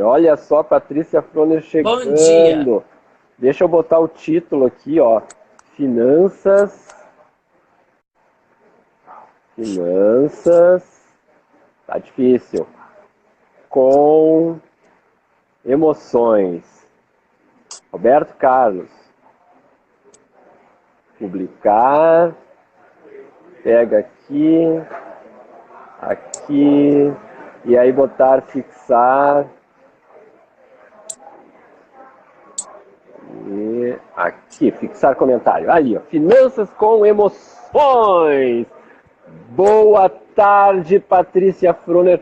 Olha só, Patrícia Froner Bom dia. chegando. Deixa eu botar o título aqui, ó. Finanças. Tá difícil. Com emoções. Roberto Carlos. Publicar. Pega aqui. Aqui. E aí botar fixar. E aqui, fixar comentário. Ali, ó. Finanças com emoções. Boa tarde, Patrícia Froner.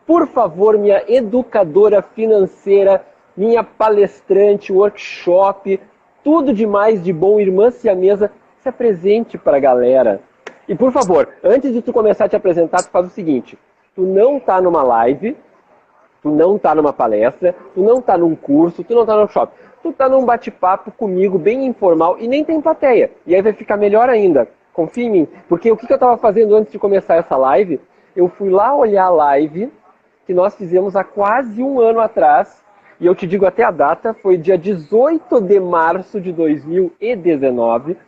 Por favor, minha educadora financeira, minha palestrante, workshop, tudo de mais de bom, irmã siamesa, se apresente para a galera. E por favor, antes de tu começar a te apresentar, tu faz o seguinte: tu não tá numa live, tu não tá numa palestra, tu não tá num curso, tu não tá num workshop. Tu tá num bate-papo comigo, bem informal, e nem tem plateia. E aí vai ficar melhor ainda. Confia em mim. Porque o que eu estava fazendo antes de começar essa live? Eu fui lá olhar a live que nós fizemos há quase um ano atrás. E eu te digo até a data, foi dia 18 de março de 2019,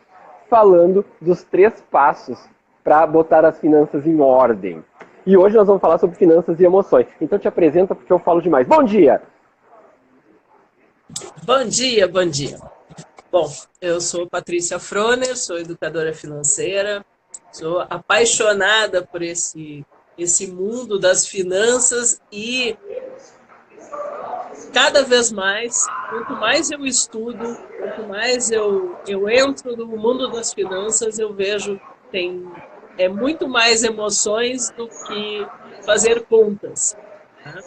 falando dos 3 passos para botar as finanças em ordem. E hoje nós vamos falar sobre finanças e emoções. Então te apresenta porque eu falo demais. Bom dia! Bom dia, bom dia. Bom, eu sou Patrícia Froner, sou educadora financeira, sou apaixonada por esse mundo das finanças e cada vez mais, quanto mais eu estudo, quanto mais eu entro no mundo das finanças, eu vejo que tem muito mais emoções do que fazer contas, né?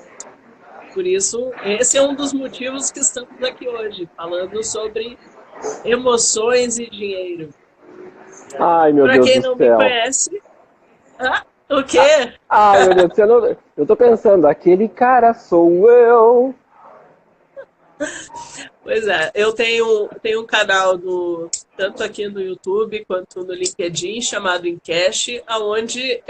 Por isso, esse é um dos motivos que estamos aqui hoje, falando sobre emoções e dinheiro. Ai, meu Para Deus quem do não me céu. conhece, o quê? Ai, meu Deus do céu. Eu tô pensando, aquele cara sou eu. Pois é, eu tenho um canal tanto aqui no YouTube quanto no LinkedIn chamado Encash, onde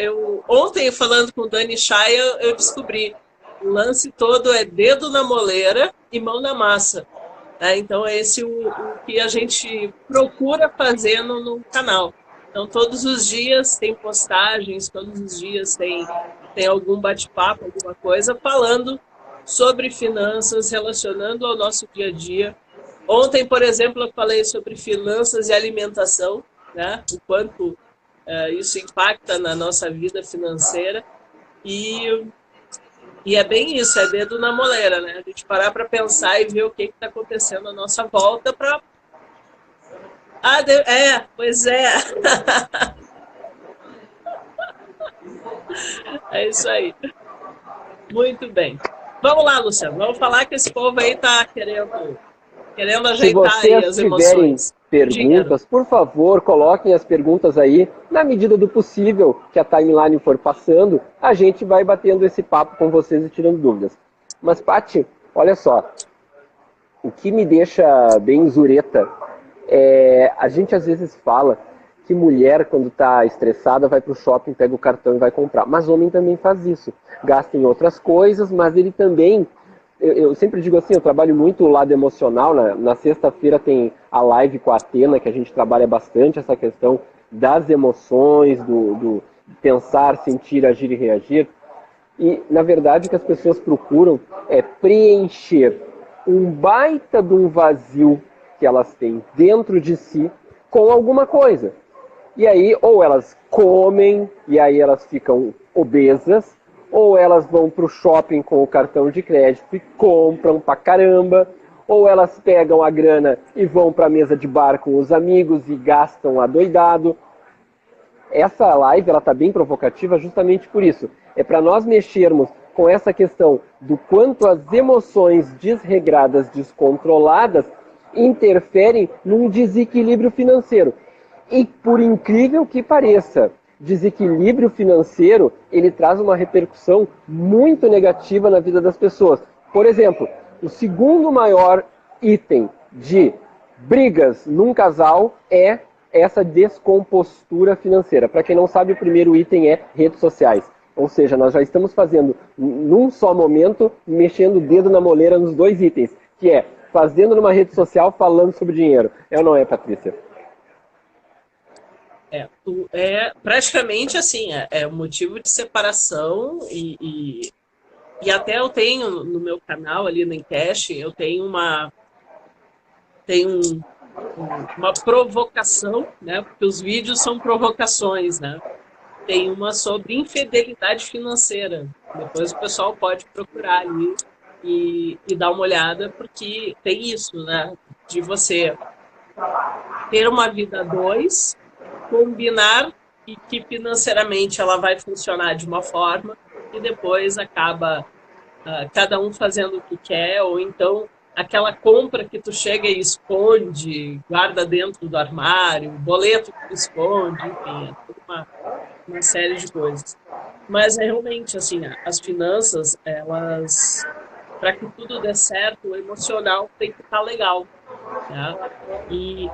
ontem falando com o Dani Chaya, eu descobri o lance todo é dedo na moleira e mão na massa. Então é esse o que a gente procura fazer no canal. Então todos os dias tem postagens, todos os dias tem algum bate-papo, alguma coisa falando sobre finanças, relacionando ao nosso dia a dia. Ontem, por exemplo, eu falei sobre finanças e alimentação, né? O quanto isso impacta na nossa vida financeira. E é bem isso, é dedo na moleira, né? A gente parar para pensar e ver o que está acontecendo à nossa volta para... Pois é. É isso aí. Muito bem. Vamos lá, Luciano. Vamos falar que esse povo aí está querendo ajeitar aí as Se vocês tiverem emoções. Dinheiro. perguntas, por favor, coloquem as perguntas aí. Na medida do possível, que a timeline for passando, a gente vai batendo esse papo com vocês e tirando dúvidas. Mas, Paty, olha só. O que me deixa bem zureta é... A gente às vezes fala que mulher, quando está estressada, vai para o shopping, pega o cartão e vai comprar. Mas homem também faz isso. Gasta em outras coisas, mas ele também... Eu sempre digo assim, eu trabalho muito o lado emocional. Na sexta-feira tem a live com a Atena, que a gente trabalha bastante essa questão das emoções, do pensar, sentir, agir e reagir. E, na verdade, o que as pessoas procuram é preencher um baita de um vazio que elas têm dentro de si com alguma coisa. E aí, ou elas comem, e aí elas ficam obesas, ou elas vão para o shopping com o cartão de crédito e compram pra caramba, ou elas pegam a grana e vão para a mesa de bar com os amigos e gastam adoidado. Essa live ela está bem provocativa justamente por isso. É para nós mexermos com essa questão do quanto as emoções desregradas, descontroladas, interferem num desequilíbrio financeiro. E por incrível que pareça, desequilíbrio financeiro, ele traz uma repercussão muito negativa na vida das pessoas. Por exemplo, o segundo maior item de brigas num casal é essa descompostura financeira. Para quem não sabe, o primeiro item é redes sociais. Ou seja, nós já estamos fazendo, num só momento, mexendo o dedo na moleira nos 2 itens, que é fazendo numa rede social falando sobre dinheiro. É ou não é, Patrícia? É praticamente assim, é um motivo de separação e até eu tenho no meu canal ali no Encash, eu tenho uma provocação, né? Porque os vídeos são provocações, né? Tem uma sobre infidelidade financeira. Depois o pessoal pode procurar ali e dar uma olhada, porque tem isso, né? De você ter uma vida a dois, combinar e que financeiramente ela vai funcionar de uma forma e depois acaba cada um fazendo o que quer, ou então aquela compra que tu chega e esconde, guarda dentro do armário, boleto que tu esconde, enfim, é toda uma série de coisas. Mas é realmente assim, as finanças, elas, para que tudo dê certo, o emocional tem que estar legal, né?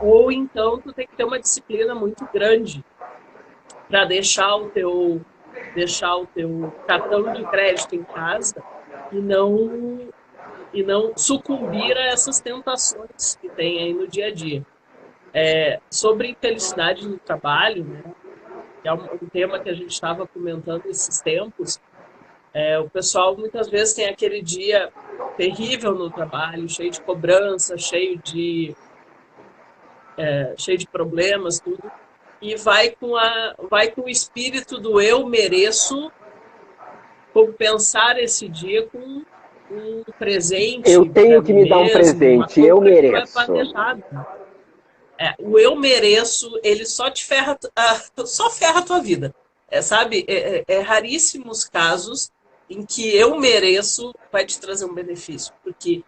Ou então tu tem que ter uma disciplina muito grande para deixar o teu cartão de crédito em casa e não sucumbir a essas tentações que tem aí no dia a dia. Sobre infelicidade no trabalho, né, que é um tema que a gente estava comentando esses tempos, o pessoal muitas vezes tem aquele dia terrível no trabalho, cheio de cobrança, cheio de problemas, tudo, e vai com o espírito do eu mereço compensar esse dia com um presente. Eu tenho que me dar um mesmo, presente, eu mereço. O eu mereço, ele só te ferra, só ferra a tua vida. Sabe? Raríssimos casos em que eu mereço vai te trazer um benefício. Porque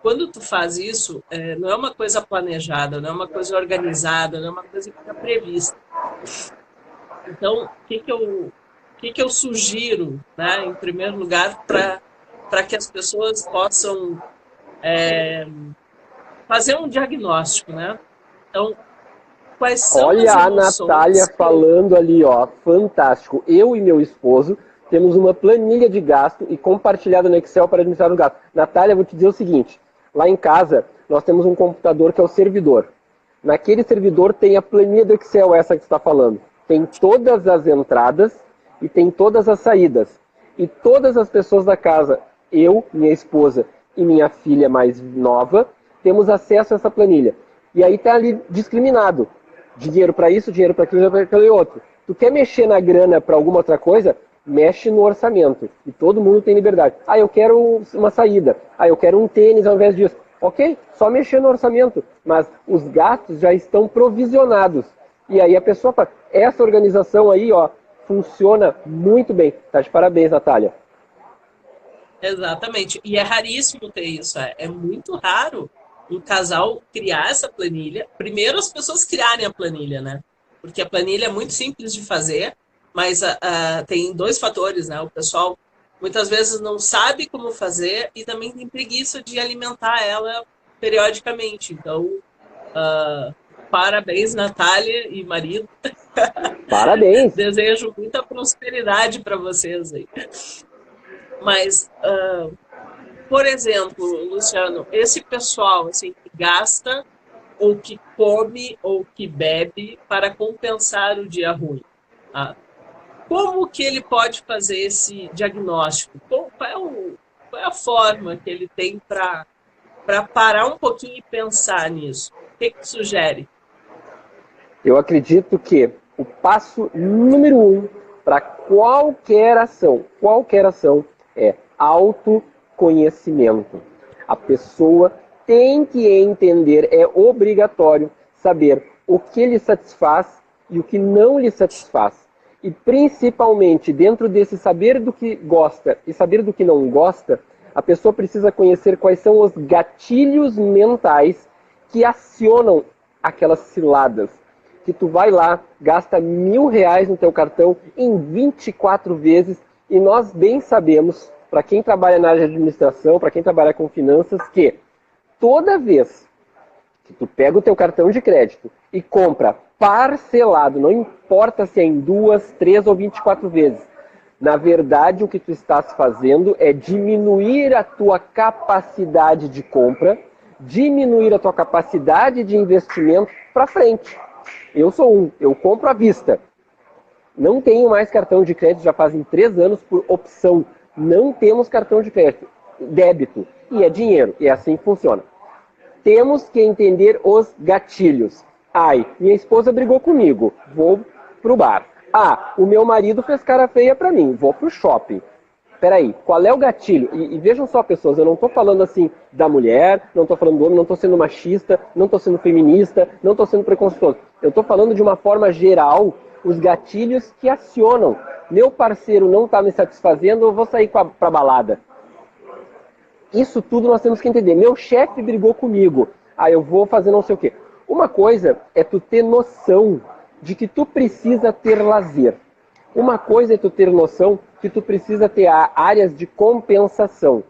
quando tu faz isso, não é uma coisa planejada, não é uma coisa organizada, não é uma coisa que fica prevista. Então, o que eu sugiro, né, em primeiro lugar, para que as pessoas possam fazer um diagnóstico, né? Então, quais são Olha a Natália falando ali, ó, fantástico. Eu e meu esposo temos uma planilha de gasto e compartilhada no Excel para administrar o gasto. Natália, vou te dizer o seguinte, lá em casa nós temos um computador que é o servidor. Naquele servidor tem a planilha do Excel, essa que você está falando. Tem todas as entradas e tem todas as saídas. E todas as pessoas da casa, eu, minha esposa e minha filha mais nova, temos acesso a essa planilha. E aí está ali discriminado. Dinheiro para isso, dinheiro para aquilo, para aquele outro. Tu quer mexer na grana para alguma outra coisa? Mexe no orçamento. E todo mundo tem liberdade. Ah, eu quero uma saída. Ah, eu quero um tênis ao invés disso. Ok, só mexer no orçamento. Mas os gastos já estão provisionados. E aí a pessoa fala, essa organização aí, ó, funciona muito bem. Tá de parabéns, Natália. Exatamente. E é raríssimo ter isso. É muito raro um casal criar essa planilha. Primeiro as pessoas criarem a planilha, né? Porque a planilha é muito simples de fazer, mas tem 2 fatores, né? O pessoal muitas vezes não sabe como fazer e também tem preguiça de alimentar ela periodicamente. Então, parabéns, Natália e marido. Parabéns. Desejo muita prosperidade para vocês aí. Mas, por exemplo, Luciano, esse pessoal assim, que gasta ou que come ou que bebe para compensar o dia ruim, como que ele pode fazer esse diagnóstico? Qual é a forma que ele tem para parar um pouquinho e pensar nisso? O que sugere? Eu acredito que o passo número 1 para qualquer ação é autoconhecimento. A pessoa tem que entender, é obrigatório saber o que lhe satisfaz e o que não lhe satisfaz. E principalmente dentro desse saber do que gosta e saber do que não gosta, a pessoa precisa conhecer quais são os gatilhos mentais que acionam aquelas ciladas. Que tu vai lá, gasta R$1.000 no teu cartão em 24 vezes e nós bem sabemos, para quem trabalha na área de administração, para quem trabalha com finanças, que toda vez que tu pega o teu cartão de crédito e compra parcelado, não importa se é em 2, 3 ou 24 vezes, Na verdade, o que tu estás fazendo é diminuir a tua capacidade de compra, diminuir a tua capacidade de investimento para frente. Eu compro à vista. Não tenho mais cartão de crédito, já fazem 3 anos por opção. Não temos cartão de crédito, débito, e é dinheiro, e é assim que funciona. Temos que entender os gatilhos. Ai, minha esposa brigou comigo, vou pro bar. Ah, o meu marido fez cara feia pra mim, vou pro shopping. Peraí, qual é o gatilho? E vejam só, pessoas, eu não tô falando assim da mulher, não tô falando do homem, não tô sendo machista, não tô sendo feminista, não tô sendo preconceituoso. Eu tô falando de uma forma geral, os gatilhos que acionam. Meu parceiro não tá me satisfazendo, eu vou sair pra balada. Isso tudo nós temos que entender. Meu chefe brigou comigo, eu vou fazer não sei o quê. Uma coisa é tu ter noção de que tu precisa ter lazer. Uma coisa é tu ter noção que tu precisa ter áreas de compensação.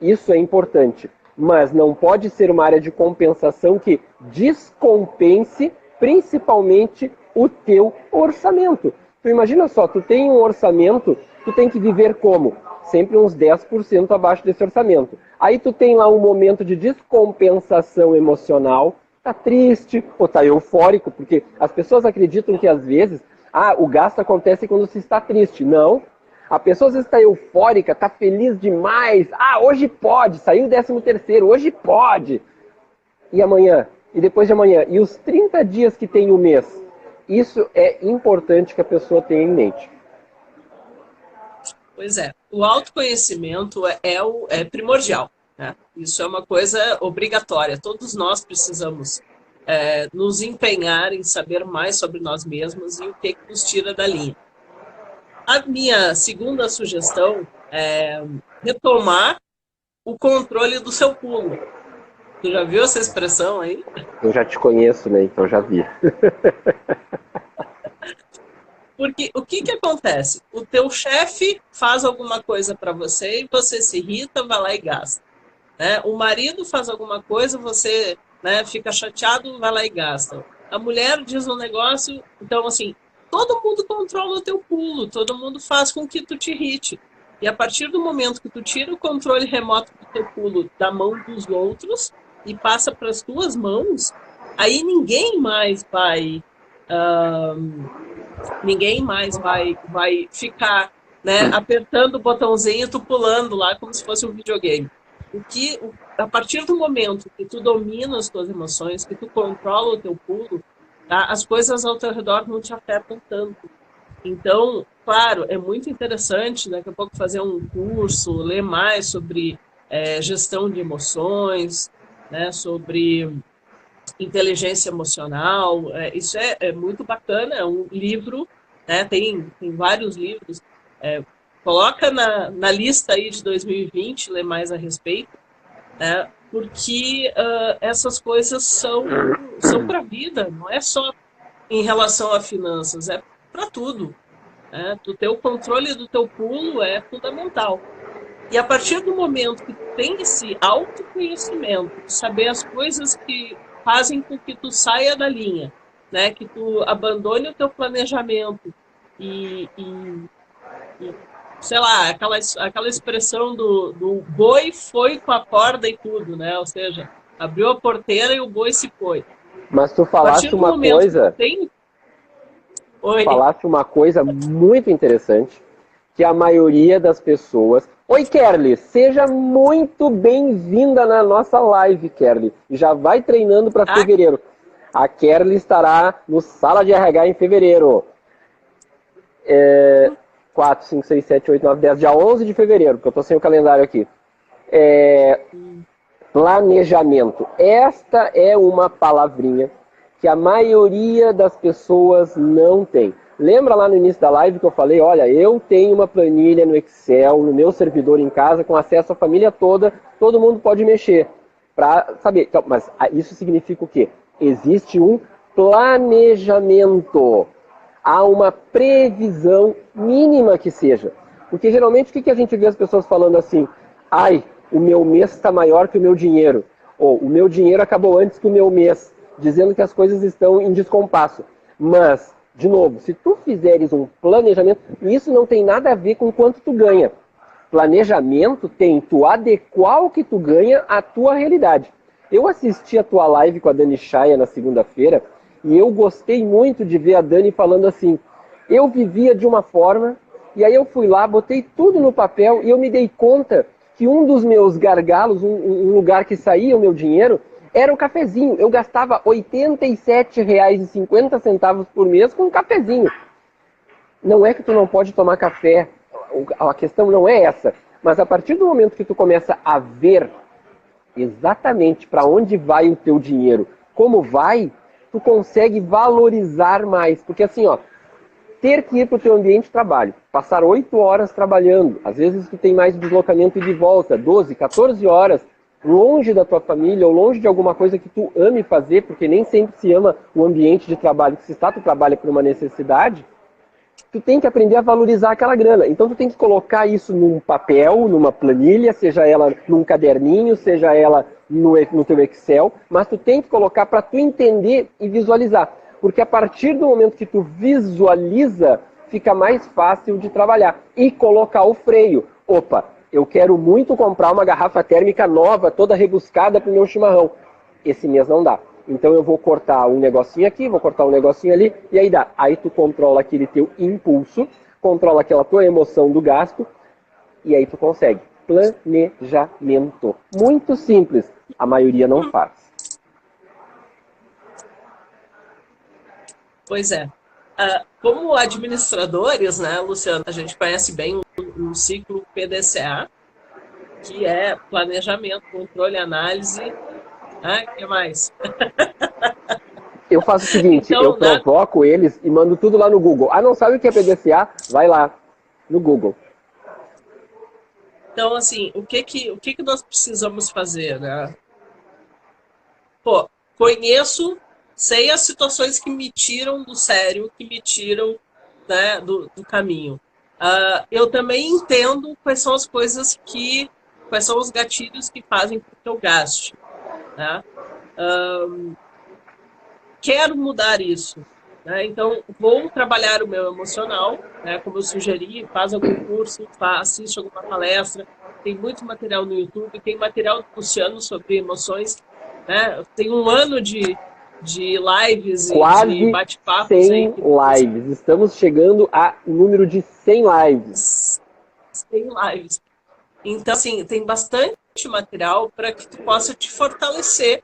Isso é importante. Mas não pode ser uma área de compensação que descompense principalmente o teu orçamento. Tu imagina só, tu tem um orçamento, tu tem que viver como? Sempre uns 10% abaixo desse orçamento. Aí tu tem lá um momento de descompensação emocional, tá triste ou tá eufórico, porque as pessoas acreditam que às vezes o gasto acontece quando se está triste. Não. A pessoa às vezes está eufórica, está feliz demais. Hoje pode, saiu o 13º, hoje pode. E amanhã? E depois de amanhã? E os 30 dias que tem o mês? Isso é importante que a pessoa tenha em mente. Pois é, o autoconhecimento é primordial, né? Isso é uma coisa obrigatória. Todos nós precisamos nos empenhar em saber mais sobre nós mesmos e o que nos tira da linha. A minha segunda sugestão é retomar o controle do seu pulo. Tu já viu essa expressão aí? Eu já te conheço, né? Então já vi. Porque o que acontece? O teu chefe faz alguma coisa para você e você se irrita, vai lá e gasta. Né? O marido faz alguma coisa, você fica chateado, vai lá e gasta. A mulher diz um negócio, então assim, todo mundo controla o teu pulo, todo mundo faz com que tu te irrite. E a partir do momento que tu tira o controle remoto do teu pulo da mão dos outros e passa para as tuas mãos, aí ninguém mais vai ficar apertando o botãozinho e tu pulando lá como se fosse um videogame. A partir do momento que tu domina as tuas emoções, que tu controla o teu pulo, tá, as coisas ao teu redor não te afetam tanto. Então, claro, é muito interessante daqui a pouco fazer um curso, ler mais sobre gestão de emoções, sobre inteligência emocional. Isso é muito bacana, é um livro, tem vários livros. Coloca na lista aí de 2020, ler mais a respeito, porque essas coisas são para a vida, não é só em relação a finanças, é para tudo. Tu ter o controle do teu pulo é fundamental. E a partir do momento que tu tem esse autoconhecimento, saber as coisas que fazem com que tu saia da linha, que tu abandone o teu planejamento e sei lá, aquela expressão do boi foi com a corda e tudo, né? Ou seja, abriu a porteira e o boi se foi. Mas tu falaste uma coisa... Falaste uma coisa muito interessante, que a maioria das pessoas... Oi, Kerly, seja muito bem-vinda na nossa live, Kerly. Já vai treinando para fevereiro. A Kerly estará no Sala de RH em fevereiro. 4, 5, 6, 7, 8, 9, 10, dia 11 de fevereiro, porque eu estou sem o calendário aqui. Planejamento. Esta é uma palavrinha que a maioria das pessoas não tem. Lembra lá no início da live que eu falei, olha, eu tenho uma planilha no Excel, no meu servidor em casa, com acesso à família toda, todo mundo pode mexer, para saber. Então, mas isso significa o quê? Existe um planejamento. Há uma previsão mínima que seja. Porque geralmente o que a gente vê as pessoas falando assim, o meu mês está maior que o meu dinheiro, ou o meu dinheiro acabou antes que o meu mês, dizendo que as coisas estão em descompasso. Mas De novo, se tu fizeres um planejamento, isso não tem nada a ver com quanto tu ganha. Planejamento tem tu adequar o que tu ganha à tua realidade. Eu assisti a tua live com a Dani Chaya na segunda-feira e eu gostei muito de ver a Dani falando assim, eu vivia de uma forma e aí eu fui lá, botei tudo no papel e eu me dei conta que um dos meus gargalos, um lugar que saía o meu dinheiro, era o cafezinho. Eu gastava R$ 87,50 por mês com um cafezinho. Não é que tu não pode tomar café, a questão não é essa, mas a partir do momento que tu começa a ver exatamente para onde vai o teu dinheiro, como vai, tu consegue valorizar mais, porque assim, ó, ter que ir para o teu ambiente de trabalho, passar 8 horas trabalhando, às vezes tu tem mais deslocamento e de volta, 12, 14 horas, longe da tua família ou longe de alguma coisa que tu ame fazer, porque nem sempre se ama o ambiente de trabalho que se está, tu trabalha por uma necessidade, tu tem que aprender a valorizar aquela grana. Então tu tem que colocar isso num papel, numa planilha, seja ela num caderninho, seja ela no teu Excel, mas tu tem que colocar para tu entender e visualizar. Porque a partir do momento que tu visualiza, fica mais fácil de trabalhar. E colocar o freio. Opa, eu quero muito comprar uma garrafa térmica nova, toda rebuscada para o meu chimarrão. Esse mês não dá. Então eu vou cortar um negocinho aqui, vou cortar um negocinho ali, e aí dá. Aí tu controla aquele teu impulso, controla aquela tua emoção do gasto, e aí tu consegue. Planejamento. Muito simples. A maioria não faz. Pois é. Como administradores, né, Luciano, a gente conhece bem o ciclo PDCA, que é planejamento, controle, análise. O que mais? Eu faço o seguinte, então, eu provoco eles e mando tudo lá no Google. Ah, não sabe o que é PDCA? Vai lá, no Google. Então, assim, o que nós precisamos fazer, né? Pô, conheço, sei as situações que me tiram do sério, que me tiram, né, do caminho. Eu também entendo quais são as coisas quais são os gatilhos que fazem com que eu gaste, né? Quero mudar isso, né? Então vou trabalhar o meu emocional, né? Como eu sugeri, faz algum curso, assiste alguma palestra, tem muito material no YouTube, tem material do Luciano sobre emoções, né? Tem um ano de lives quase e de bate-papos. 100 lives, estamos chegando a número de 100 lives. 100 lives. Então, assim, tem bastante material para que tu possa te fortalecer,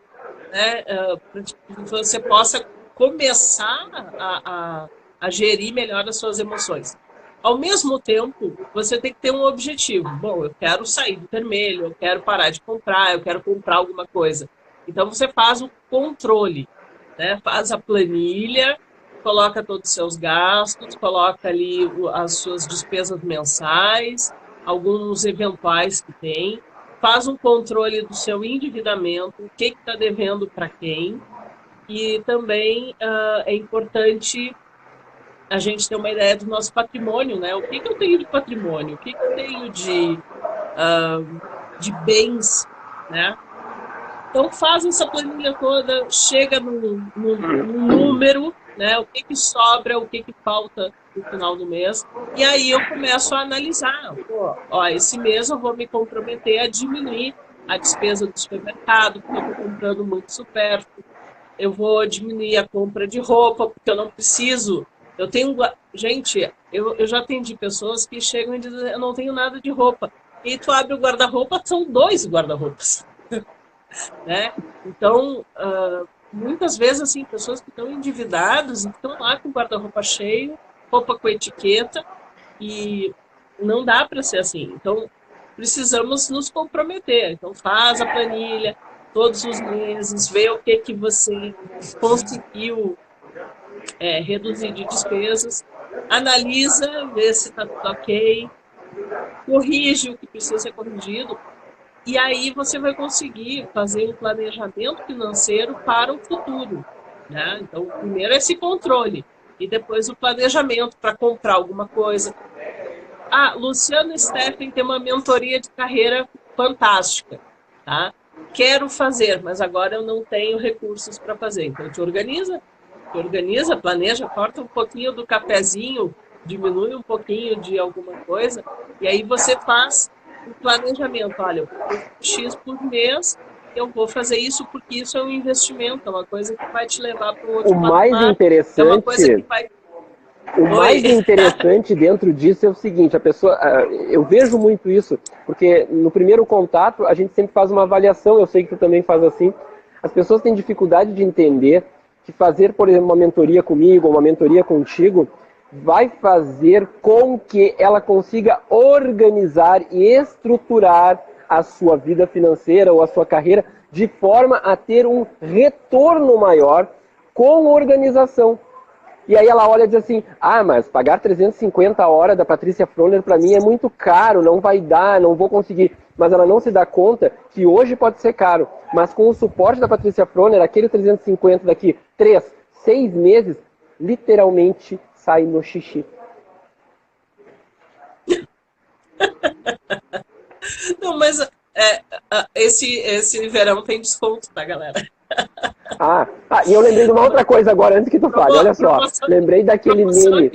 né, para que você possa começar a gerir melhor as suas emoções. Ao mesmo tempo, você tem que ter um objetivo. Bom, eu quero sair do vermelho, eu quero parar de comprar, eu quero comprar alguma coisa. Então, você faz o controle, né? Faz a planilha, coloca todos os seus gastos, coloca ali as suas despesas mensais, alguns eventuais que tem, faz um controle do seu endividamento, o que está devendo para quem, e também é importante a gente ter uma ideia do nosso patrimônio, né? O que eu tenho de patrimônio, o que eu tenho de bens, né? Então faz essa planilha toda, chega num número, né? O que sobra, o que falta no final do mês. E aí eu começo a analisar. Pô, ó, esse mês eu vou me comprometer a diminuir a despesa do supermercado, porque eu estou comprando muito supérfluo. Eu vou diminuir a compra de roupa, porque eu não preciso. Eu tenho... Gente, eu já atendi pessoas que chegam e dizem, eu não tenho nada de roupa. E tu abre o guarda-roupa, são 2 guarda-roupas. Né? Então, muitas vezes, assim, pessoas que estão endividadas estão lá com o guarda-roupa cheio, roupa com etiqueta, e não dá para ser assim. Então, precisamos nos comprometer. Então, faz a planilha todos os meses, vê o que você conseguiu reduzir de despesas, analisa, vê se está tudo ok, corrige o que precisa ser corrigido. E aí você vai conseguir fazer um planejamento financeiro para o futuro, né? Então, primeiro esse controle e depois o planejamento para comprar alguma coisa. Luciano Steffen tem uma mentoria de carreira fantástica, tá? Quero fazer, mas agora eu não tenho recursos para fazer. Então, te organiza, organiza, planeja, corta um pouquinho do cafezinho, diminui um pouquinho de alguma coisa, e aí você faz o planejamento. Olha, eu vou X por mês, eu vou fazer isso porque isso é um investimento, é uma coisa que vai te levar para um outro O mais patamar, é uma coisa que interessante, vai... o Oi. mais interessante dentro disso é o seguinte, a pessoa, eu vejo muito isso, porque no primeiro contato a gente sempre faz uma avaliação, eu sei que tu também faz assim, as pessoas têm dificuldade de entender que fazer, por exemplo, uma mentoria comigo ou uma mentoria contigo vai fazer com que ela consiga organizar e estruturar a sua vida financeira ou a sua carreira de forma a ter um retorno maior com organização. E aí ela olha e diz assim, mas pagar 350 horas da Patrícia Froner para mim é muito caro, não vai dar, não vou conseguir. Mas ela não se dá conta que hoje pode ser caro, mas com o suporte da Patrícia Froner, aquele 350 daqui 3, 6 meses, literalmente sai no xixi. Não, mas esse verão tem desconto, tá, galera? E eu lembrei de uma outra coisa agora, antes que tu fale, olha só. Lembrei daquele meme.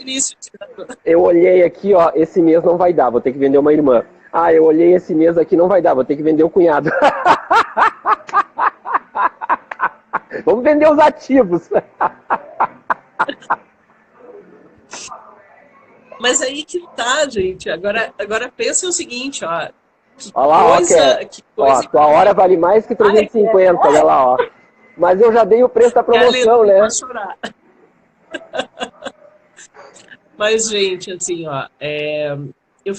Eu olhei aqui, ó, esse mês não vai dar, vou ter que vender uma irmã. Eu olhei esse mês aqui, não vai dar, vou ter que vender o cunhado. Vamos vender os ativos. Mas aí que tá, gente. Agora pensa o seguinte, ó. Olha lá, que coisa tua hora vale mais que 350, olha lá, ó. Mas eu já dei o preço da promoção, né? Pra chorar. Mas, gente, assim, ó, eu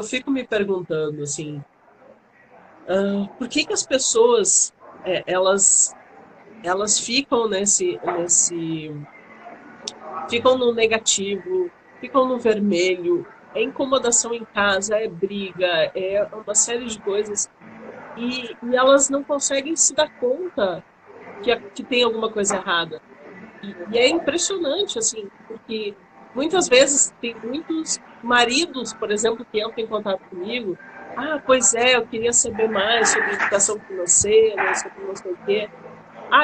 fico me perguntando, assim, por que as pessoas, elas ficam ficam no negativo, ficam no vermelho, é incomodação em casa, é briga, é uma série de coisas, e elas não conseguem se dar conta que tem alguma coisa errada. E é impressionante, assim, porque muitas vezes tem muitos maridos, por exemplo, que entram em contato comigo. Pois é, eu queria saber mais sobre educação financeira, sobre não sei o quê.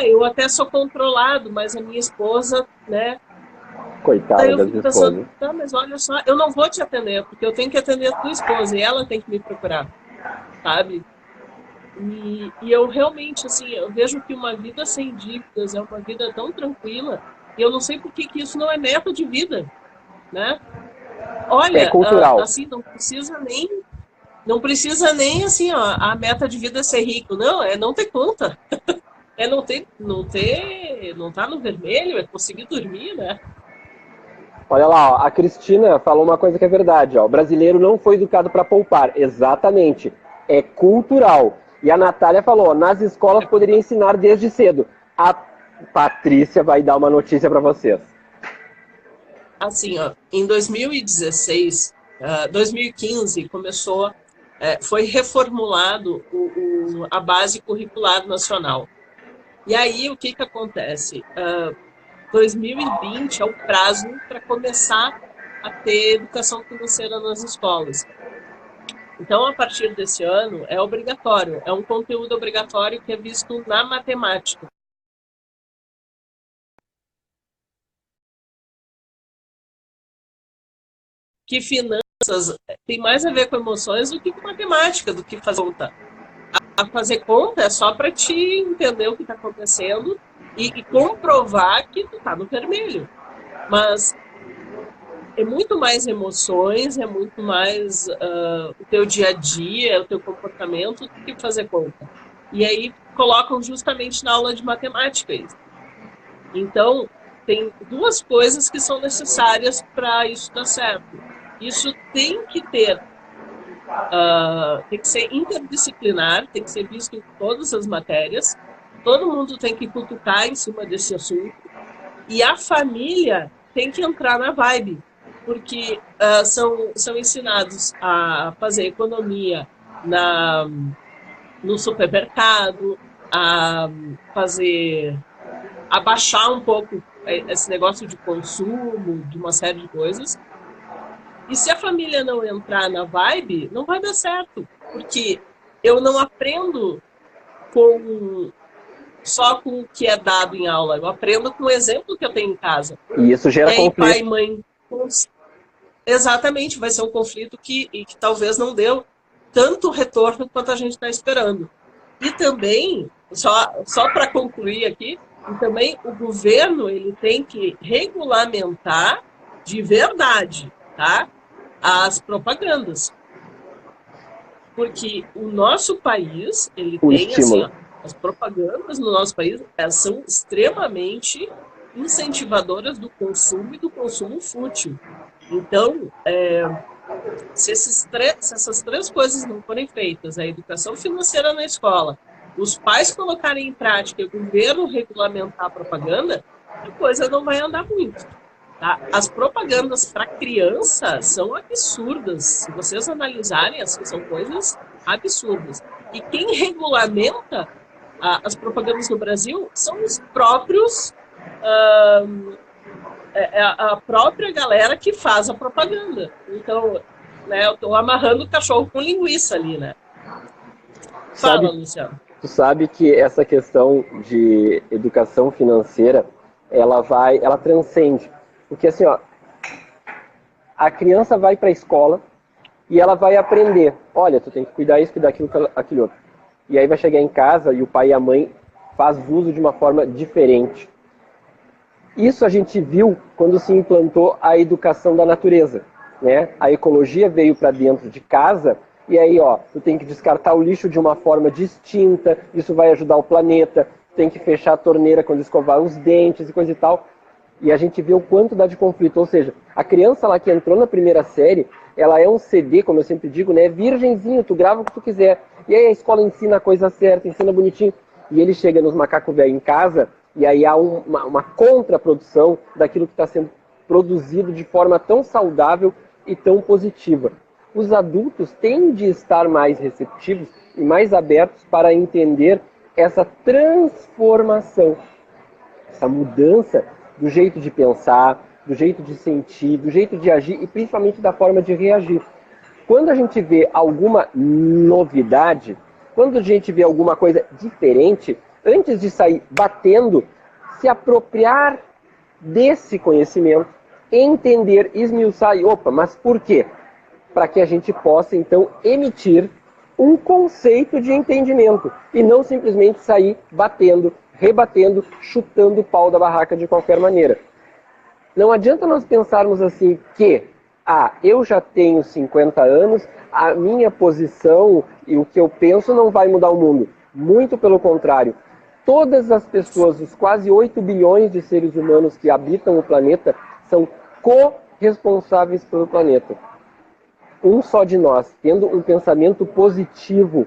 Eu até sou controlado, mas a minha esposa, né? Coitada Daí eu das fico pensando, esposas. tá, mas olha só, eu não vou te atender, porque eu tenho que atender a tua esposa e ela tem que me procurar, sabe? E eu realmente, assim, eu vejo que uma vida sem dívidas é uma vida tão tranquila, e eu não sei por que isso não é meta de vida, né? Olha, É cultural. assim, não precisa nem, assim, ó, a meta de vida é ser rico, não, é não ter conta. É não tá no vermelho, é conseguir dormir, né? Olha lá, ó, a Cristina falou uma coisa que é verdade, ó, o brasileiro não foi educado para poupar, exatamente, é cultural. E a Natália falou, nas escolas poderia ensinar desde cedo. A Patrícia vai dar uma notícia para vocês. Assim, ó, em 2016, 2015 começou, foi reformulado a base curricular nacional. E aí o que acontece? 2020 é o prazo para começar a ter educação financeira nas escolas. Então, a partir desse ano, é obrigatório, é um conteúdo obrigatório que é visto na matemática. Que finanças tem mais a ver com emoções do que com matemática, do que fazer conta. A fazer conta é só para te entender o que está acontecendo e comprovar que tu está no vermelho. Mas é muito mais emoções, é muito mais o teu dia a dia, o teu comportamento do que fazer conta. E aí colocam justamente na aula de matemática isso. Então, tem duas coisas que são necessárias para isso dar certo. Isso tem que ser interdisciplinar, tem que ser visto em todas as matérias, todo mundo tem que cutucar em cima desse assunto, e a família tem que entrar na vibe, porque são ensinados a fazer economia no supermercado, a baixar um pouco esse negócio de consumo, de uma série de coisas. E se a família não entrar na vibe, não vai dar certo, porque eu não aprendo com só com o que é dado em aula, eu aprendo com o exemplo que eu tenho em casa. E isso gera conflito. Pai e mãe. Exatamente, vai ser um conflito que talvez não deu tanto retorno quanto a gente está esperando. E também, só para concluir aqui, e também o governo ele tem que regulamentar de verdade, tá? As propagandas. Porque o nosso país, ele tem assim, ó, as propagandas no nosso país, elas são extremamente incentivadoras do consumo e do consumo fútil. Então, se essas três coisas não forem feitas, a educação financeira na escola, os pais colocarem em prática e o governo regulamentar a propaganda, a coisa não vai andar muito. Tá? As propagandas para criança são absurdas. Se vocês analisarem, assim, são coisas absurdas. E quem regulamenta as propagandas no Brasil são os próprios... a própria galera que faz a propaganda. Então, né, eu estou amarrando o cachorro com linguiça ali, né? Fala, Luciano. Tu sabe que essa questão de educação financeira, ela transcende. Porque assim, ó, a criança vai para a escola e ela vai aprender. Olha, tu tem que cuidar isso, cuidar aquilo outro. E aí vai chegar em casa e o pai e a mãe faz uso de uma forma diferente. Isso a gente viu quando se implantou a educação da natureza, né? A ecologia veio para dentro de casa e aí, ó, tu tem que descartar o lixo de uma forma distinta, isso vai ajudar o planeta, tem que fechar a torneira quando escovar os dentes e coisa e tal. E a gente vê o quanto dá de conflito, ou seja, a criança lá que entrou na primeira série, ela é um CD, como eu sempre digo, né? Virgenzinho, tu grava o que tu quiser. E aí a escola ensina a coisa certa, ensina bonitinho. E ele chega nos macacos velhos em casa, e aí há uma contraprodução daquilo que está sendo produzido de forma tão saudável e tão positiva. Os adultos têm de estar mais receptivos e mais abertos para entender essa transformação, essa mudança do jeito de pensar, do jeito de sentir, do jeito de agir e principalmente da forma de reagir. Quando a gente vê alguma novidade, quando a gente vê alguma coisa diferente, antes de sair batendo, se apropriar desse conhecimento, entender, esmiuçar e opa, mas por quê? Para que a gente possa então emitir um conceito de entendimento e não simplesmente sair batendo, rebatendo, chutando o pau da barraca de qualquer maneira. Não adianta nós pensarmos assim que, eu já tenho 50 anos, a minha posição e o que eu penso não vai mudar o mundo. Muito pelo contrário. Todas as pessoas, os quase 8 bilhões de seres humanos que habitam o planeta, são corresponsáveis pelo planeta. Um só de nós, tendo um pensamento positivo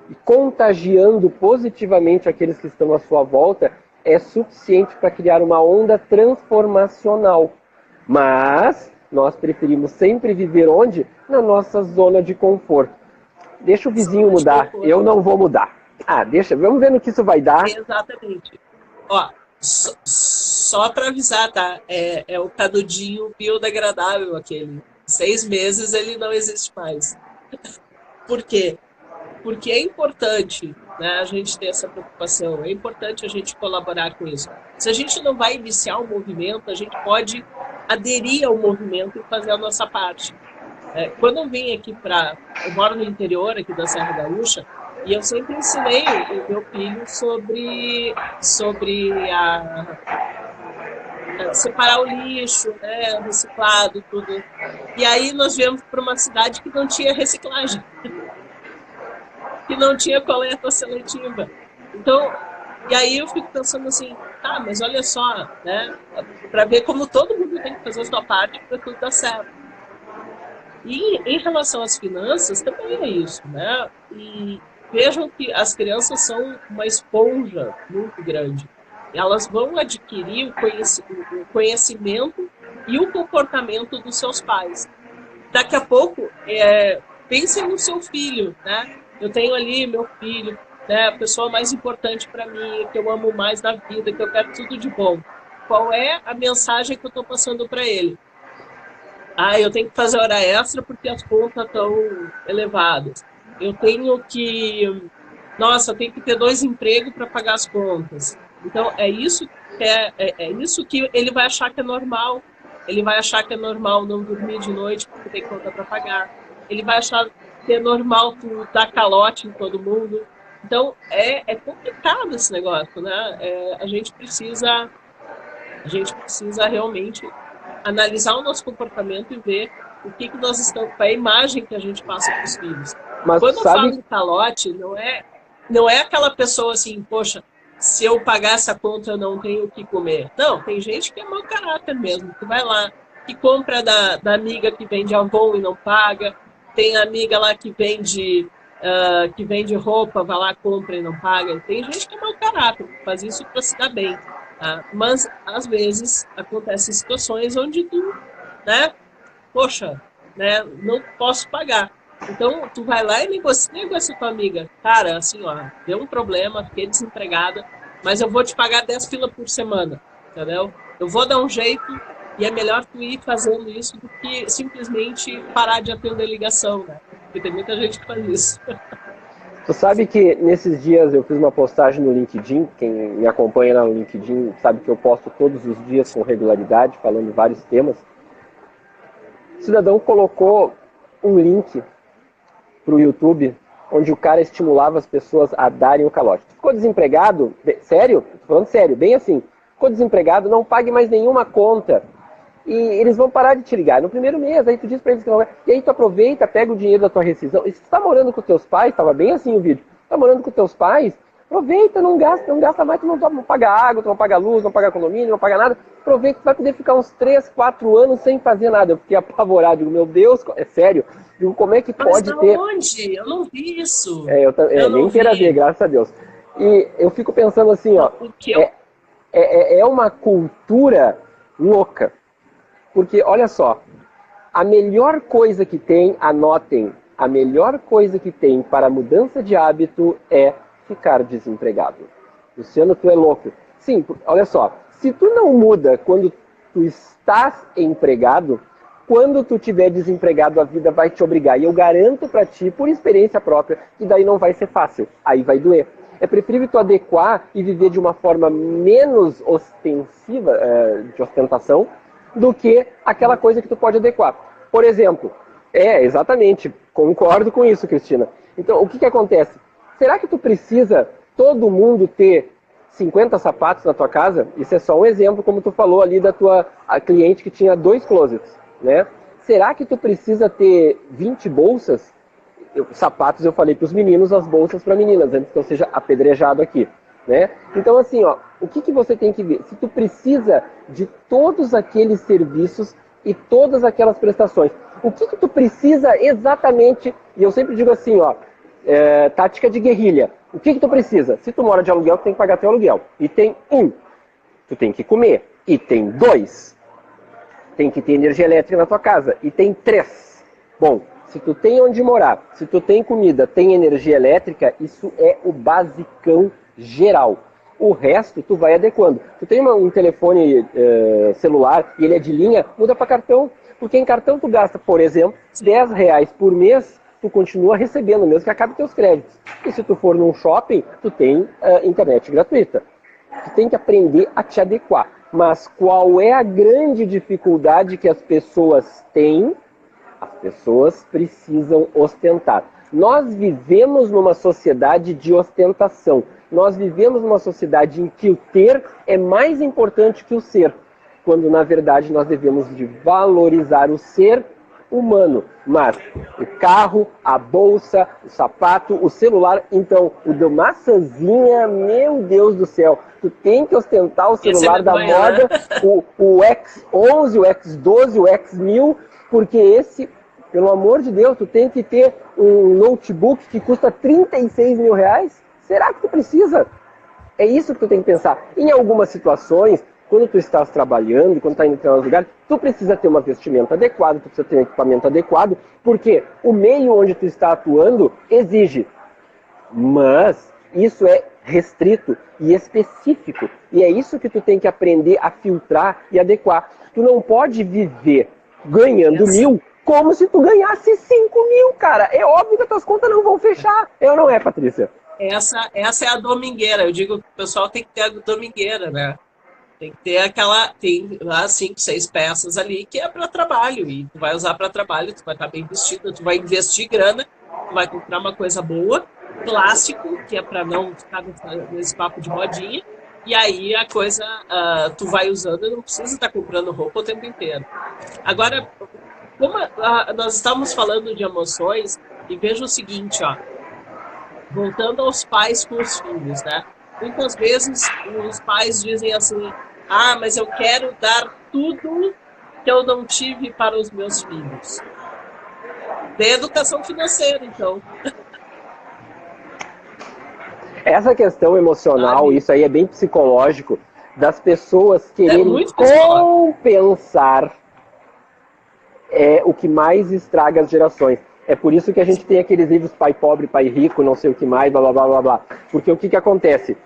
e contagiando positivamente aqueles que estão à sua volta, é suficiente para criar uma onda transformacional. Mas nós preferimos sempre viver onde? Na nossa zona de conforto. Deixa o vizinho mudar, eu não vou mudar. Deixa, vamos ver no que isso vai dar. Exatamente. Ó, só para avisar, tá? É o canudinho biodegradável aquele. 6 meses ele não existe mais. Por quê? Porque é importante, né, a gente ter essa preocupação, é importante a gente colaborar com isso. Se a gente não vai iniciar um movimento, a gente pode aderir ao movimento e fazer a nossa parte. Quando eu vim aqui eu moro no interior aqui da Serra Gaúcha, e eu sempre ensinei o meu filho sobre separar o lixo, né, reciclado, tudo. E aí nós viemos para uma cidade que não tinha reciclagem, que não tinha coleta seletiva. Então, e aí eu fico pensando assim, mas olha só, né, para ver como todo mundo tem que fazer a sua parte para tudo dar certo. E em relação às finanças, também é isso, né? E vejam que as crianças são uma esponja muito grande. Elas vão adquirir o conhecimento e o comportamento dos seus pais. Daqui a pouco, pensem no seu filho, né? Eu tenho ali meu filho, né? A pessoa mais importante para mim, que eu amo mais na vida, que eu quero tudo de bom. Qual é a mensagem que eu estou passando para ele? Eu tenho que fazer hora extra porque as contas estão elevadas. Eu tenho que nossa, eu tenho que ter 2 empregos para pagar as contas. Então, é isso que ele vai achar que é normal. Ele vai achar que é normal não dormir de noite porque tem conta para pagar. Ele vai achar que é normal tu dar calote em todo mundo. Então, é complicado esse negócio, né? A gente precisa realmente analisar o nosso comportamento e ver o que nós estamos, qual é a imagem que a gente passa para os filhos. Mas quando eu falo de calote, não é aquela pessoa assim, poxa, se eu pagar essa conta eu não tenho o que comer. Não, tem gente que é mau caráter mesmo, que vai lá, que compra da amiga que vende Avon e não paga, tem amiga lá que vende roupa, vai lá, compra e não paga. Tem gente que é mau caráter, que faz isso para se dar bem. Mas, às vezes, acontecem situações onde tu, né, poxa, né, não posso pagar. Então, tu vai lá e negocia com essa tua amiga. Cara, assim, ó, deu um problema, fiquei desempregada, mas eu vou te pagar 10 pila por semana, entendeu? Eu vou dar um jeito e é melhor tu ir fazendo isso do que simplesmente parar de atender ligação, né? Porque tem muita gente que faz isso. Tu sabe que nesses dias eu fiz uma postagem no LinkedIn, quem me acompanha lá no LinkedIn sabe que eu posto todos os dias com regularidade, falando vários temas. O cidadão colocou um link para o YouTube, onde o cara estimulava as pessoas a darem o calote. Tu ficou desempregado? Sério? Tô falando sério, bem assim. Ficou desempregado, não pague mais nenhuma conta. E eles vão parar de te ligar no primeiro mês, aí tu diz pra eles que não vai. E aí tu aproveita, pega o dinheiro da tua rescisão. E se tu tá morando com teus pais, tava bem assim o vídeo, tá morando com teus pais, aproveita, não gasta mais, tu não paga água, tu não paga luz, não paga condomínio, não paga nada. Aproveita, tu vai poder ficar uns 3, 4 anos sem fazer nada. Eu fiquei apavorado, digo, meu Deus, é sério. Digo, como é que pode ter... Onde? Eu não vi isso. Eu nem queira ver, graças a Deus. E eu fico pensando assim, ó, é uma cultura louca. Porque, olha só, a melhor coisa que tem, anotem, a melhor coisa que tem para a mudança de hábito é ficar desempregado. Luciano, tu é louco. Sim, olha só, se tu não muda quando tu estás empregado, quando tu estiver desempregado, a vida vai te obrigar. E eu garanto para ti, por experiência própria, que daí não vai ser fácil, aí vai doer. É preferível tu adequar e viver de uma forma menos ostensiva, de ostentação, do que aquela coisa que tu pode adequar. Por exemplo, exatamente, concordo com isso, Cristina. Então, o que acontece? Será que tu precisa, todo mundo, ter 50 sapatos na tua casa? Isso é só um exemplo, como tu falou ali da tua cliente que tinha 2 closets, né? Será que tu precisa ter 20 bolsas? Sapatos eu falei para os meninos, as bolsas para meninas, antes que eu seja apedrejado aqui. Né? Então, assim, ó, o que você tem que ver? Se tu precisa de todos aqueles serviços e todas aquelas prestações, o que tu precisa exatamente? E eu sempre digo assim, ó, tática de guerrilha. O que tu precisa? Se tu mora de aluguel, tu tem que pagar teu aluguel. Item 1, tu tem que comer. Item 2, tem que ter energia elétrica na tua casa. Item 3, bom, se tu tem onde morar, se tu tem comida, tem energia elétrica, isso é o basicão geral. O resto tu vai adequando. Tu tem um telefone celular e ele é de linha, muda para cartão. Porque em cartão tu gasta, por exemplo, R$10 por mês, tu continua recebendo, mesmo que acabe teus créditos. E se tu for num shopping, tu tem internet gratuita. Tu tem que aprender a te adequar. Mas qual é a grande dificuldade que as pessoas têm? As pessoas precisam ostentar. Nós vivemos numa sociedade de ostentação. Nós vivemos numa sociedade em que o ter é mais importante que o ser, quando na verdade nós devemos de valorizar o ser humano. Mas o carro, a bolsa, o sapato, o celular, então o de maçãzinha, meu Deus do céu, tu tem que ostentar o celular da moda, o X11, o X12, o X1000, porque esse, pelo amor de Deus, tu tem que ter um notebook que custa R$36 mil. Será que tu precisa? É isso que tu tem que pensar. Em algumas situações, quando tu estás trabalhando, quando tu está indo para um lugar, tu precisa ter uma vestimenta adequada, tu precisa ter um equipamento adequado, porque o meio onde tu está atuando exige. Mas isso é restrito e específico. E é isso que tu tem que aprender a filtrar e adequar. Tu não pode viver ganhando 1.000 como se tu ganhasse 5.000, cara. É óbvio que as tuas contas não vão fechar. É ou não é, Patrícia? essa é a domingueira. Eu digo que o pessoal tem que ter a domingueira, né? Tem que ter tem lá 5, 6 peças ali que é para trabalho, e tu vai usar para trabalho, tu vai estar bem vestido, tu vai investir grana, tu vai comprar uma coisa boa, clássico, que é para não ficar nesse papo de modinha, e aí a coisa tu vai usando e não precisa estar comprando roupa o tempo inteiro. Agora, como nós estamos falando de emoções, e veja o seguinte, ó, voltando aos pais com os filhos, né? Muitas vezes os pais dizem assim: ah, mas eu quero dar tudo que eu não tive para os meus filhos. Tem educação financeira, então. Essa questão emocional, Sabe? isso aí é bem psicológico, das pessoas quererem muito psicológico. compensar o que mais estraga as gerações. É por isso que a gente tem aqueles livros Pai Pobre, Pai Rico, não sei o que mais, blá, blá, blá, blá, blá. Porque o que acontece?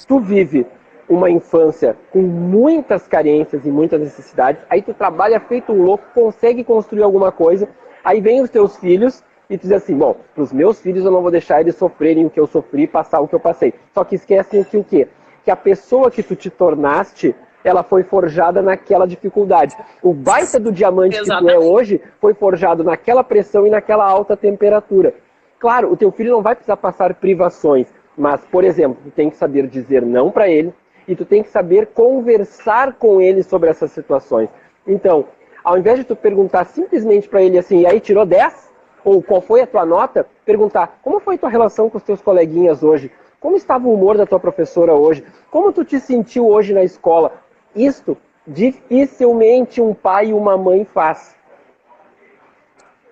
Tu vive uma infância com muitas carências e muitas necessidades, aí tu trabalha feito um louco, consegue construir alguma coisa, aí vem os teus filhos e tu diz assim, bom, para os meus filhos eu não vou deixar eles sofrerem o que eu sofri, passar o que eu passei. Só que esquecem que o quê? Que a pessoa que tu te tornaste, ela foi forjada naquela dificuldade. O baita do diamante Exatamente. que tu é hoje foi forjado naquela pressão e naquela alta temperatura. Claro, o teu filho não vai precisar passar privações, mas, por exemplo, tu tem que saber dizer não para ele e tu tem que saber conversar com ele sobre essas situações. Então, ao invés de tu perguntar simplesmente para ele assim, e aí tirou 10? Ou qual foi a tua nota? Perguntar, como foi a tua relação com os teus coleguinhas hoje? Como estava o humor da tua professora hoje? Como tu te sentiu hoje na escola? Isto dificilmente um pai e uma mãe faz.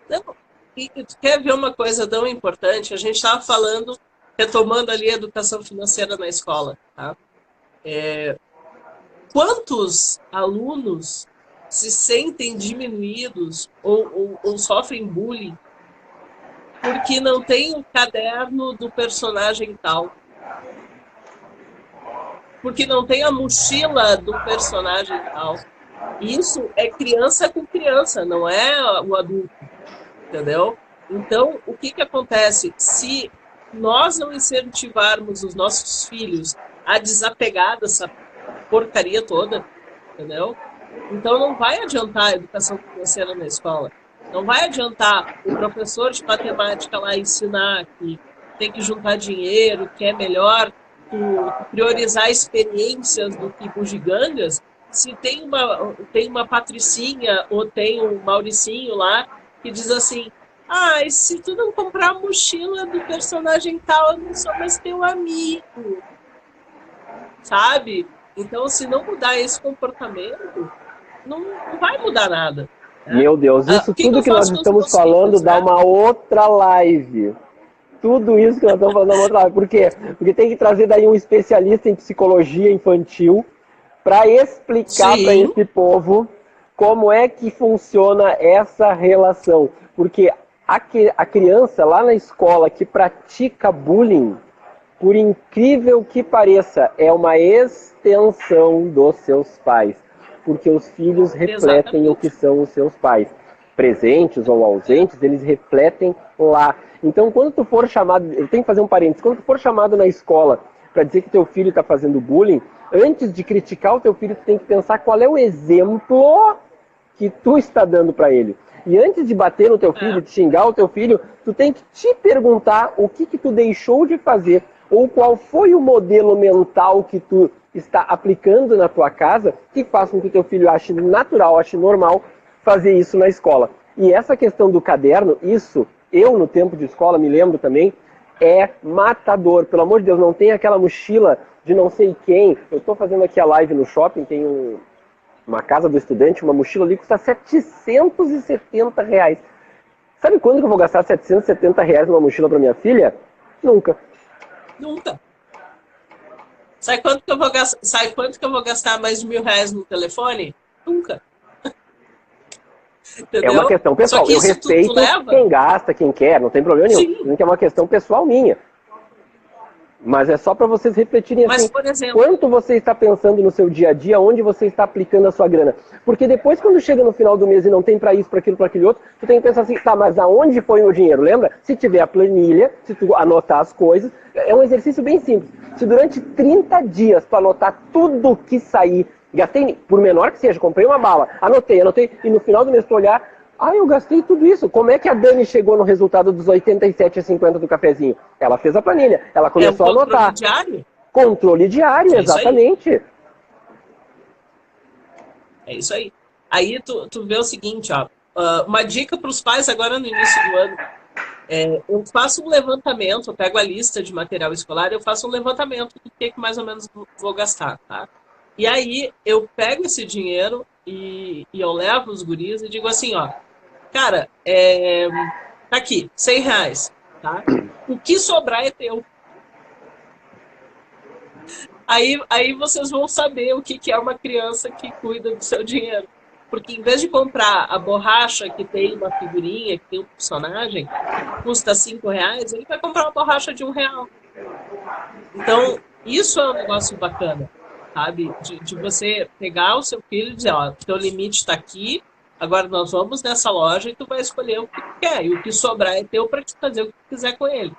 Não, e tu quer ver uma coisa tão importante? A gente estava falando, retomando ali a educação financeira na escola, tá? Quantos alunos se sentem diminuídos ou sofrem bullying porque não tem o caderno do personagem tal? Porque não tem a mochila do personagem tal. Isso é criança com criança, não é o adulto, entendeu? Então, o que acontece? Se nós não incentivarmos os nossos filhos a desapegar dessa porcaria toda, entendeu? Então não vai adiantar a educação financeira na escola. Não vai adiantar o professor de matemática lá ensinar que tem que juntar dinheiro, que é melhor tu priorizar experiências do que bugigangas, se tem uma Patricinha ou tem um Mauricinho lá que diz assim, ah, e se tu não comprar a mochila do personagem tal, eu não sou mais teu amigo. Sabe? Então, se não mudar esse comportamento, não vai mudar nada. Né? Meu Deus, isso tudo que nós estamos falando dá uma outra live. Tudo isso que nós estamos falando dá uma outra live. Por quê? Porque tem que trazer daí um especialista em psicologia infantil para explicar para esse povo como é que funciona essa relação. Porque a criança lá na escola que pratica bullying, por incrível que pareça, é uma extensão dos seus pais. Porque os filhos refletem o que são os seus pais. Presentes ou ausentes, eles refletem lá. Então, quando tu for chamado, eu tenho que fazer um parênteses, quando tu for chamado na escola para dizer que teu filho está fazendo bullying, antes de criticar o teu filho, tu tem que pensar qual é o exemplo que tu está dando para ele. E antes de bater no teu filho, de xingar o teu filho, tu tem que te perguntar o que tu deixou de fazer, ou qual foi o modelo mental que tu está aplicando na tua casa, que faz com que o teu filho ache natural, ache normal fazer isso na escola. E essa questão do caderno, isso, eu no tempo de escola me lembro também, é matador. Pelo amor de Deus, não tem aquela mochila de não sei quem. Eu estou fazendo aqui a live no shopping, tem uma casa do estudante, uma mochila ali custa R$770. Sabe quando que eu vou gastar R$770 numa mochila para minha filha? Nunca. Nunca. Sabe quanto que eu vou gastar mais de R$1.000 no telefone? Nunca. Entendeu? É uma questão pessoal. Eu respeito quem gasta, quem quer, não tem problema nenhum. Que é uma questão pessoal minha. Mas é só para vocês refletirem Mas, assim, por exemplo, quanto você está pensando no seu dia a dia, onde você está aplicando a sua grana. Porque depois, quando chega no final do mês e não tem para isso, para aquilo, para aquele outro, tu tem que pensar assim, tá, mas aonde foi o meu dinheiro? Lembra? Se tiver a planilha, se tu anotar as coisas, é um exercício bem simples. Se durante 30 dias tu anotar tudo que sair, gastei, por menor que seja, comprei uma bala, anotei, e no final do mês tu olhar, eu gastei tudo isso. Como é que a Dani chegou no resultado dos 87,50 do cafezinho? Ela fez a planilha, ela começou a anotar. Controle diário? Controle diário, exatamente. É isso aí. Aí tu vê o seguinte, ó, uma dica para os pais agora no início do ano. Eu faço um levantamento, eu pego a lista de material escolar, eu faço um levantamento do que mais ou menos vou gastar, tá? E aí eu pego esse dinheiro e eu levo os guris e digo assim, ó, cara, tá aqui, R$100, tá? O que sobrar é teu. Aí vocês vão saber o que é uma criança que cuida do seu dinheiro. Porque em vez de comprar a borracha que tem uma figurinha, que tem um personagem, que custa R$5, ele vai comprar uma borracha de R$1. Então, isso é um negócio bacana, sabe? De você pegar o seu filho e dizer, ó, teu limite está aqui, agora nós vamos nessa loja e tu vai escolher o que tu quer. E o que sobrar é teu para te fazer o que tu quiser com ele.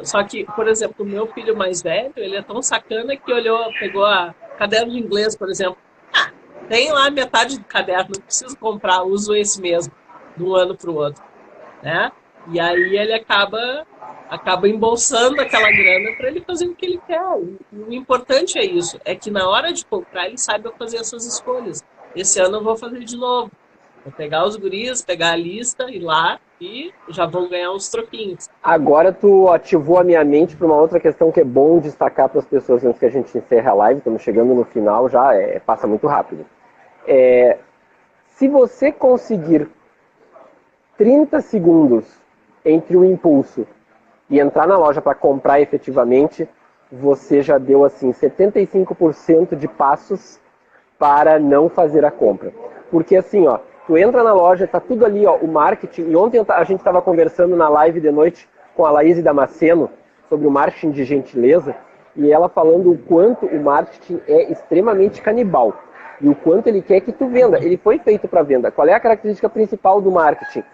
Só que, por exemplo, o meu filho mais velho, ele é tão sacana que pegou a caderno de inglês, por exemplo. Tem lá metade do caderno, não preciso comprar, uso esse mesmo, de um ano para o outro, né? E aí ele acaba embolsando aquela grana para ele fazer o que ele quer. O importante é isso, é que na hora de comprar ele saiba fazer as suas escolhas. Esse ano eu vou fazer de novo. Vou pegar os guris, pegar a lista, ir lá e já vão ganhar uns troquinhos. Agora tu ativou a minha mente para uma outra questão que é bom destacar para as pessoas antes que a gente encerre a live. Estamos chegando no final já, passa muito rápido. Se você conseguir 30 segundos entre o impulso e entrar na loja para comprar efetivamente, você já deu assim 75% de passos para não fazer a compra. Porque assim, ó, tu entra na loja, tá tudo ali, ó, o marketing. E ontem a gente estava conversando na live de noite com a Laís Damasceno sobre o marketing de gentileza, e ela falando o quanto o marketing é extremamente canibal e o quanto ele quer que tu venda. Ele foi feito para venda. Qual é a característica principal do marketing?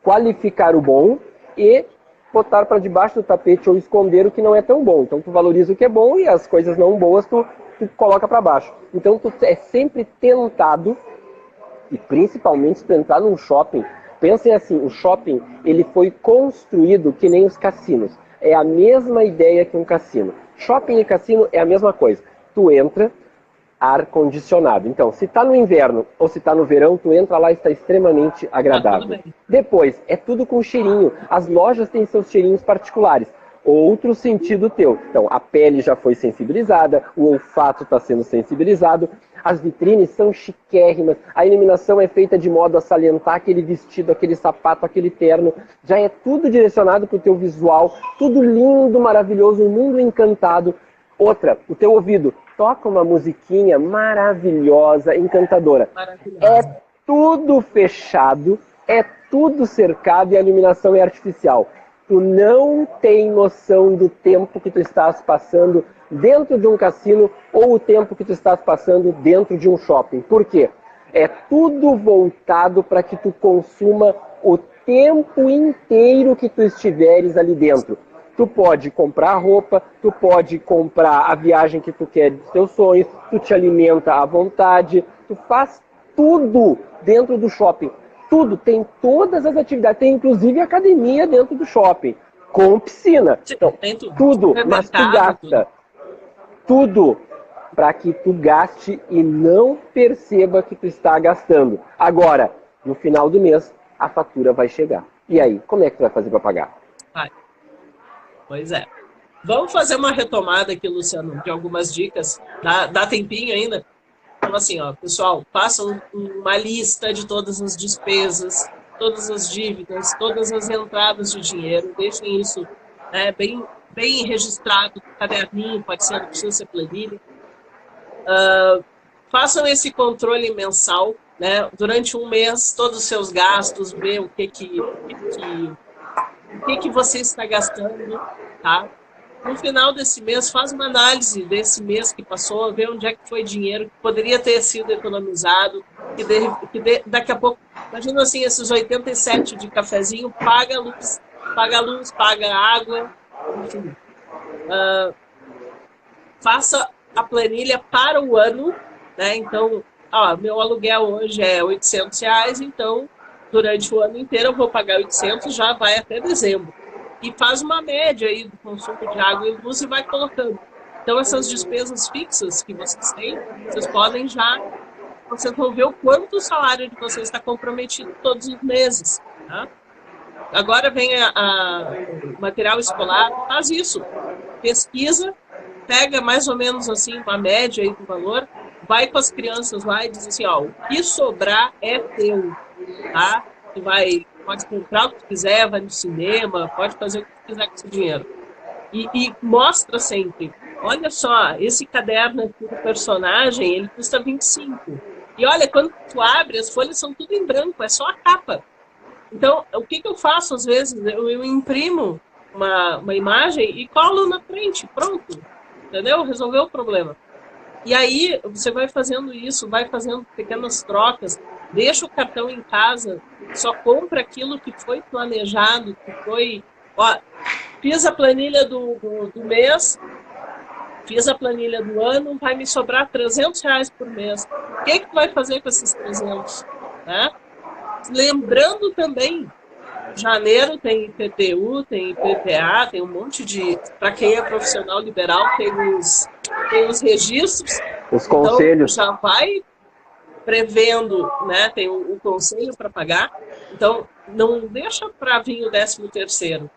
Qualificar o bom e botar para debaixo do tapete ou esconder o que não é tão bom. Então tu valoriza o que é bom e as coisas não boas tu coloca para baixo. Então tu é sempre tentado, e principalmente se tu entrar num shopping, pensem assim, o shopping ele foi construído que nem os cassinos. É a mesma ideia que um cassino. Shopping e cassino é a mesma coisa. Tu entra, ar-condicionado. Então, se está no inverno ou se está no verão, tu entra lá e está extremamente agradável. Depois, é tudo com cheirinho. As lojas têm seus cheirinhos particulares. Outro sentido teu. Então, a pele já foi sensibilizada, o olfato está sendo sensibilizado, as vitrines são chiquérrimas, a iluminação é feita de modo a salientar aquele vestido, aquele sapato, aquele terno. Já é tudo direcionado para o teu visual, tudo lindo, maravilhoso, um mundo encantado. Outra, o teu ouvido toca uma musiquinha maravilhosa, encantadora. É tudo fechado, é tudo cercado e a iluminação é artificial. Tu não tem noção do tempo que tu estás passando dentro de um cassino ou o tempo que tu estás passando dentro de um shopping. Por quê? É tudo voltado para que tu consuma o tempo inteiro que tu estiveres ali dentro. Tu pode comprar roupa, tu pode comprar a viagem que tu quer dos teus sonhos, tu te alimenta à vontade, tu faz tudo dentro do shopping. Tudo, tem todas as atividades, tem inclusive academia dentro do shopping, com piscina. Então, tudo, mas tu gasta tudo para que tu gaste e não perceba que tu está gastando. Agora, no final do mês, a fatura vai chegar. E aí, como é que tu vai fazer para pagar? Pois é. Vamos fazer uma retomada aqui, Luciano, de algumas dicas. Dá tempinho ainda? Então, assim, ó, pessoal, façam uma lista de todas as despesas, todas as dívidas, todas as entradas de dinheiro. Deixem isso bem registrado no caderninho, pode ser, não precisa ser planilha. Façam esse controle mensal, né? Durante um mês, todos os seus gastos, ver o que o que você está gastando, tá? No final desse mês, faz uma análise desse mês que passou, vê onde é que foi dinheiro que poderia ter sido economizado, daqui a pouco, imagina assim, esses 87 de cafezinho, paga a luz, paga a água, enfim. Faça a planilha para o ano, né? Então, meu aluguel hoje é R$800, então, durante o ano inteiro eu vou pagar 800, já vai até dezembro. E faz uma média aí do consumo de água e luz e vai colocando. Então, essas despesas fixas que vocês têm, vocês podem vocês vão ver o quanto o salário de vocês está comprometido todos os meses. Tá? Agora vem o material escolar, faz isso. Pesquisa, pega mais ou menos assim uma média aí do valor, vai com as crianças lá e diz assim, o que sobrar é teu, tá? Tu pode comprar o que tu quiser, vai no cinema, pode fazer o que tu quiser com esse dinheiro. E mostra sempre, olha só, esse caderno aqui do personagem, ele custa 25. E olha, quando tu abre, as folhas são tudo em branco, é só a capa. Então, o que eu faço às vezes? Eu imprimo uma imagem e colo na frente, pronto. Entendeu? Resolveu o problema. E aí, você vai fazendo isso, vai fazendo pequenas trocas, deixa o cartão em casa, só compra aquilo que foi planejado, que foi... fiz a planilha do mês, fiz a planilha do ano, vai me sobrar R$300 por mês. O que tu vai fazer com esses 300? Né? Lembrando também, janeiro tem IPTU, tem IPVA, tem um monte de... Para quem é profissional liberal, tem os registros. Os conselhos. Então, já vai prevendo, né? Tem o conselho para pagar. Então, não deixa para vir o 13º.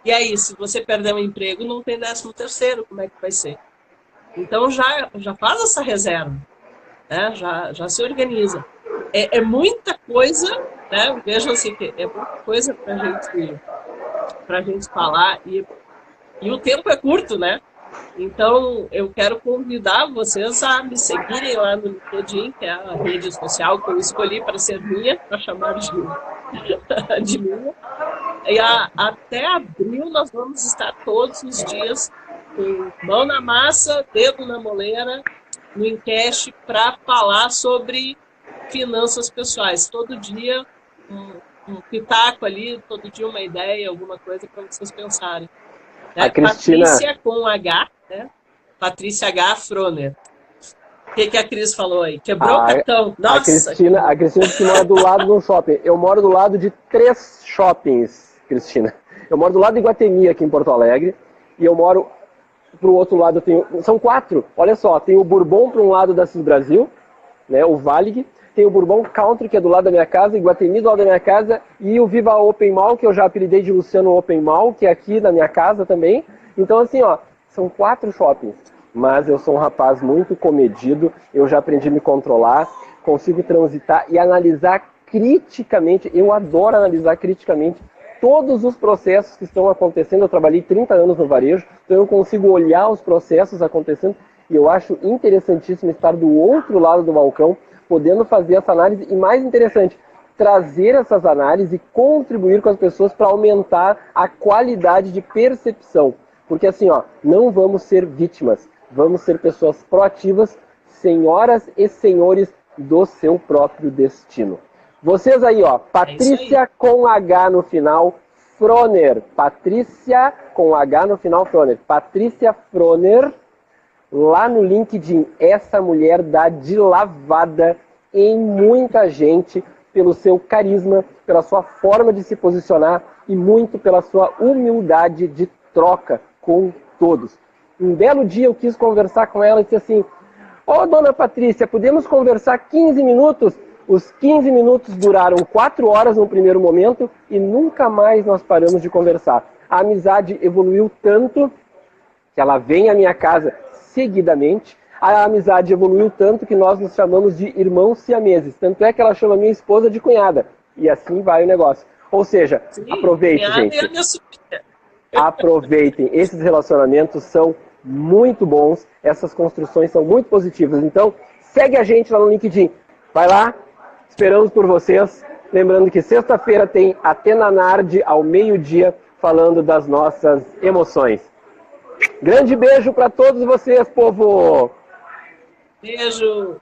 E aí, se você perder um emprego, não tem 13º, como é que vai ser? Então, já faz essa reserva. Né? Já se organiza. É muita coisa, né? Veja assim, que é muita coisa para gente falar e o tempo é curto, né? Então, eu quero convidar vocês a me seguirem lá no LinkedIn, que é a rede social que eu escolhi para ser minha, para chamar de minha. E até abril nós vamos estar todos os dias com mão na massa, dedo na moleira, no Encash, para falar sobre finanças pessoais. Todo dia um pitaco ali, todo dia uma ideia, alguma coisa para vocês pensarem. Né? A Cristina... Patrícia com H, né? Patrícia H. Froner. O que a Cris falou aí? Quebrou o cartão. Nossa! A Cristina que mora do lado de um shopping. Eu moro do lado de 3 shoppings, Cristina. Eu moro do lado de Iguatemi, aqui em Porto Alegre, e eu moro pro outro lado, são 4. Olha só, tem o Bourbon para um lado da Cis Brasil, né, o Valig, tem o Bourbon Country, que é do lado da minha casa, Iguatemi do lado da minha casa, e o Viva Open Mall, que eu já apelidei de Luciano Open Mall, que é aqui na minha casa também. Então, assim, são 4 shoppings. Mas eu sou um rapaz muito comedido, eu já aprendi a me controlar, consigo transitar e analisar criticamente. Eu adoro analisar criticamente todos os processos que estão acontecendo. Eu trabalhei 30 anos no varejo, então eu consigo olhar os processos acontecendo e eu acho interessantíssimo estar do outro lado do balcão, podendo fazer essa análise e, mais interessante, trazer essas análises e contribuir com as pessoas para aumentar a qualidade de percepção. Porque assim, não vamos ser vítimas, vamos ser pessoas proativas, senhoras e senhores do seu próprio destino. Vocês aí, Patrícia com H no final, Froner. Patrícia com H no final, Froner. Patrícia Froner, lá no LinkedIn. Essa mulher dá de lavada em muita gente pelo seu carisma, pela sua forma de se posicionar e muito pela sua humildade de troca com todos. Um belo dia eu quis conversar com ela e disse assim: dona Patrícia, podemos conversar 15 minutos? Os 15 minutos duraram 4 horas no primeiro momento e nunca mais nós paramos de conversar. A amizade evoluiu tanto que ela vem à minha casa seguidamente. A amizade evoluiu tanto que nós nos chamamos de irmãos siameses. Tanto é que ela chama minha esposa de cunhada. E assim vai o negócio. Ou seja, aproveitem, gente. Aproveitem. Esses relacionamentos são muito bons. Essas construções são muito positivas. Então, segue a gente lá no LinkedIn. Vai lá. Esperamos por vocês. Lembrando que sexta-feira tem Atena Nardi ao meio-dia, falando das nossas emoções. Grande beijo para todos vocês, povo! Beijo!